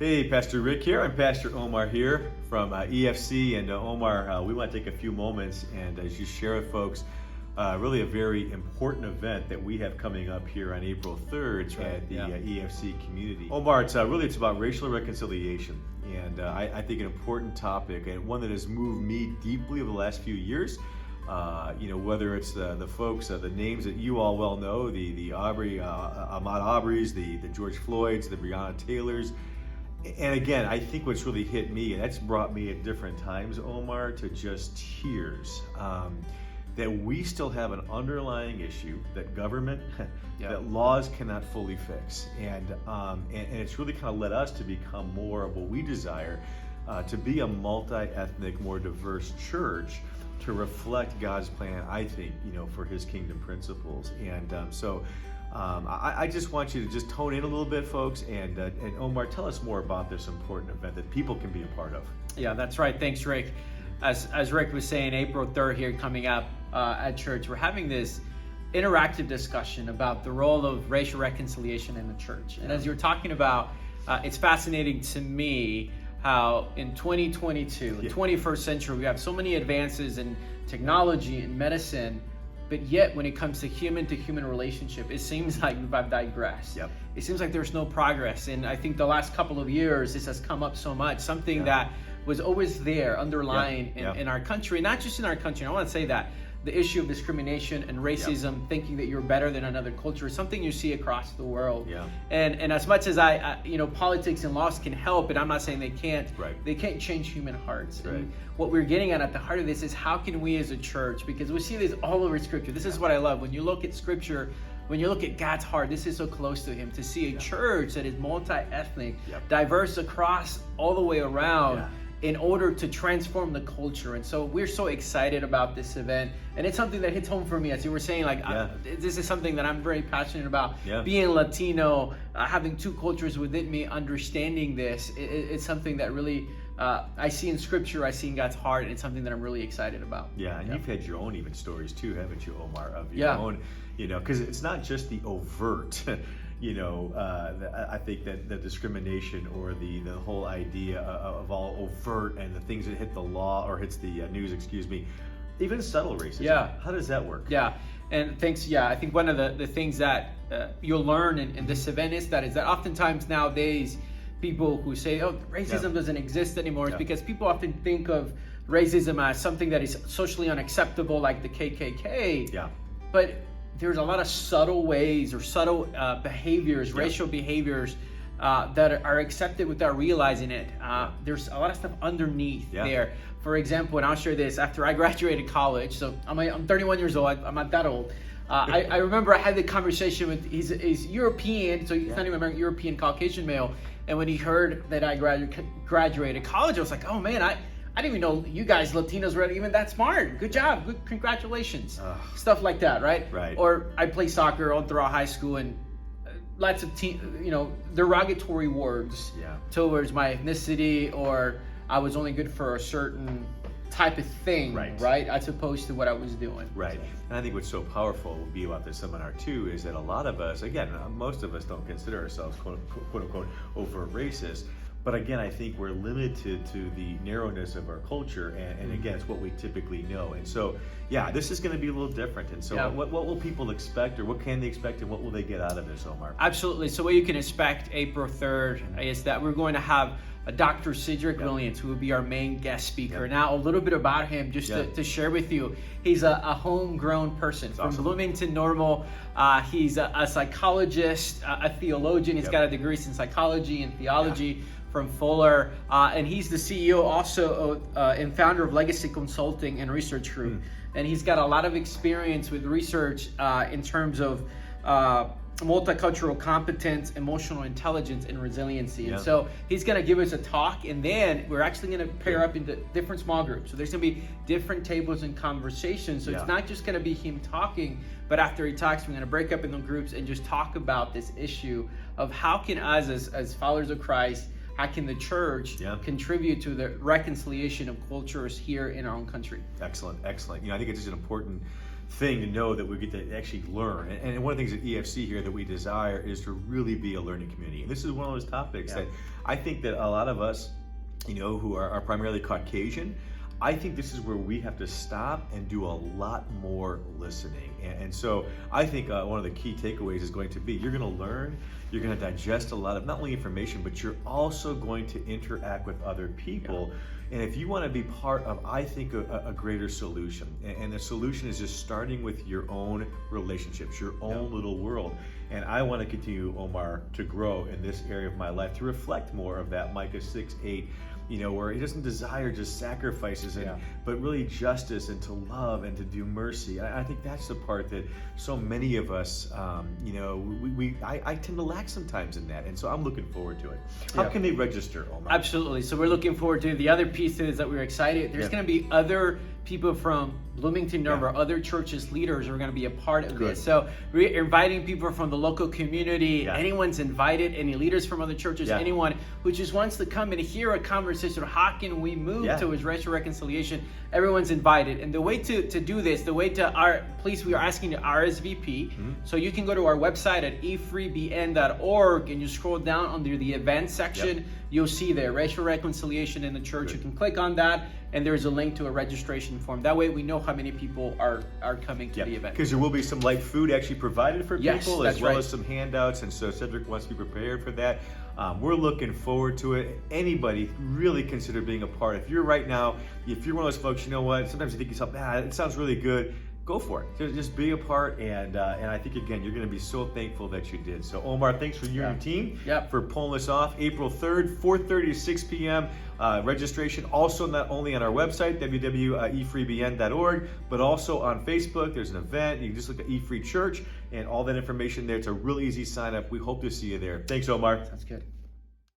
Hey, Pastor Rick here. I'm Pastor Omar here from EFC. And Omar, we want to take a few moments and just share with folks really a very important event that we have coming up here on April 3rd at the EFC community. Omar, it's about racial reconciliation. And I think an important topic, and one that has moved me deeply over the last few years. Whether it's the folks, the names that you all well know, the Ahmaud Arbery's, the George Floyd's, the Breonna Taylor's. And again, I think what's really hit me, and that's brought me at different times, Omar, to just tears, that we still have an underlying issue that government, that laws cannot fully fix. And it's really kind of led us to become more of what we desire, to be a multi-ethnic, more diverse church, to reflect God's plan, I think, for His kingdom principles. And I just want you to just tone in a little bit, folks, and Omar, tell us more about this important event that people can be a part of. Yeah, that's right. Thanks, Rick. As Rick was saying, April 3rd here coming up at church, we're having this interactive discussion about the role of racial reconciliation in the church. And as you're talking about, it's fascinating to me how in 2022, the 21st century, we have so many advances in technology and medicine, but yet when it comes to human relationship, it seems like we've digressed. It seems like there's no progress. And I think the last couple of years, this has come up so much, something that was always there underlying in our country, not just in our country. I want to say that the issue of discrimination and racism, thinking that you're better than another culture, is something you see across the world. And as much as I politics and laws can help, and I'm not saying they can't, they can't change human hearts. And what we're getting at the heart of this is how can we as a church, because we see this all over Scripture. This is what I love. When you look at Scripture, when you look at God's heart, this is so close to Him, to see a church that is multi-ethnic, diverse across all the way around, in order to transform the culture. And so we're so excited about this event, and it's something that hits home for me, as you were saying, this is something that I'm very passionate about. Being Latino, having two cultures within me, understanding this, it's something that really I see in Scripture, I see in God's heart, and it's something that I'm really excited about. And you've had your own even stories too, haven't you, Omar, of your own, because it's not just the overt I think that the discrimination or the whole idea of all overt and the things that hit the law or hits the news, even subtle racism. How does that work? And thanks. I think one of the things that you'll learn in this event is that oftentimes nowadays people who say, oh, racism doesn't exist anymore, is because people often think of racism as something that is socially unacceptable, like the KKK. But there's a lot of subtle ways or subtle behaviors, racial behaviors that are accepted without realizing it. There's a lot of stuff underneath there. For example, and I'll share this, after I graduated college, so I'm 31 years old, I'm not that old. I remember I had the conversation with, he's European, so he's not even American, European Caucasian male. And when he heard that I graduated college, I was like, oh man, I didn't even know you guys Latinos were even that smart. Good job. Good, congratulations. Stuff like that, right? Or I play soccer all throughout high school, and lots of derogatory words towards my ethnicity, or I was only good for a certain type of thing, right? As opposed to what I was doing. And I think what's so powerful will be about this seminar too is that a lot of us, again, most of us don't consider ourselves quote unquote overt racist. But again, I think we're limited to the narrowness of our culture, and again, it's what we typically know. And so, this is going to be a little different. And so, what will people expect, or what can they expect, and what will they get out of this, Omar? Absolutely. So what you can expect April 3rd is that we're going to have Dr. Cedric Williams, who will be our main guest speaker. Now, a little bit about him, just to share with you. He's a homegrown person from Bloomington Normal. He's a psychologist, a theologian. He's got a degree in psychology and theology from Fuller, and he's the CEO also and founder of Legacy Consulting and Research Group. And he's got a lot of experience with research in terms of multicultural competence, emotional intelligence, and resiliency. And so he's going to give us a talk, and then we're actually going to pair up into different small groups. So there's going to be different tables and conversations. So it's not just going to be him talking, but after he talks, we're going to break up into groups and just talk about this issue of how can us as followers of Christ, how can the church contribute to the reconciliation of cultures here in our own country? Excellent. I think it's just an important thing to know that we get to actually learn. And one of the things at EFC here that we desire is to really be a learning community. And this is one of those topics that I think that a lot of us, who are primarily Caucasian, I think this is where we have to stop and do a lot more listening. And so I think one of the key takeaways is going to be, you're going to learn, you're going to digest a lot of not only information, but you're also going to interact with other people. And if you want to be part of, I think, a greater solution, and the solution is just starting with your own relationships, your own little world. And I want to continue, Omar, to grow in this area of my life, to reflect more of that Micah 6:8, where he doesn't desire just sacrifices, but really justice and to love and to do mercy. And I think that's the part that so many of us, I tend to lack sometimes in that. And so I'm looking forward to it. How can they register, Omar? Absolutely. So we're looking forward to the other pieces that we're excited. There's going to be other people from Bloomington Normal, other churches, leaders are going to be a part of this. So we're inviting people from the local community. Anyone's invited, any leaders from other churches, anyone who just wants to come and hear a conversation. How can we move towards racial reconciliation? Everyone's invited. And the way to do this, we are asking to RSVP. So you can go to our website at efreebn.org and you scroll down under the events section. You'll see there, racial reconciliation in the church. You can click on that, and there's a link to a registration form. That way we know how many people are coming to the event. Because there will be some light food actually provided for people, as well as some handouts, and so Cedric wants to be prepared for that. We're looking forward to it. Anybody really consider being a part. If you're one of those folks, sometimes you think yourself, it sounds really good. Go for it. Just be a part, and I think, again, you're going to be so thankful that you did. So, Omar, thanks for you and your team for pulling this off. April 3rd, 4:30 to 6 p.m. Registration also not only on our website, www.efreebn.org, but also on Facebook. There's an event. You can just look at eFree Church, and all that information there. It's a real easy sign up. We hope to see you there. Thanks, Omar. Sounds good.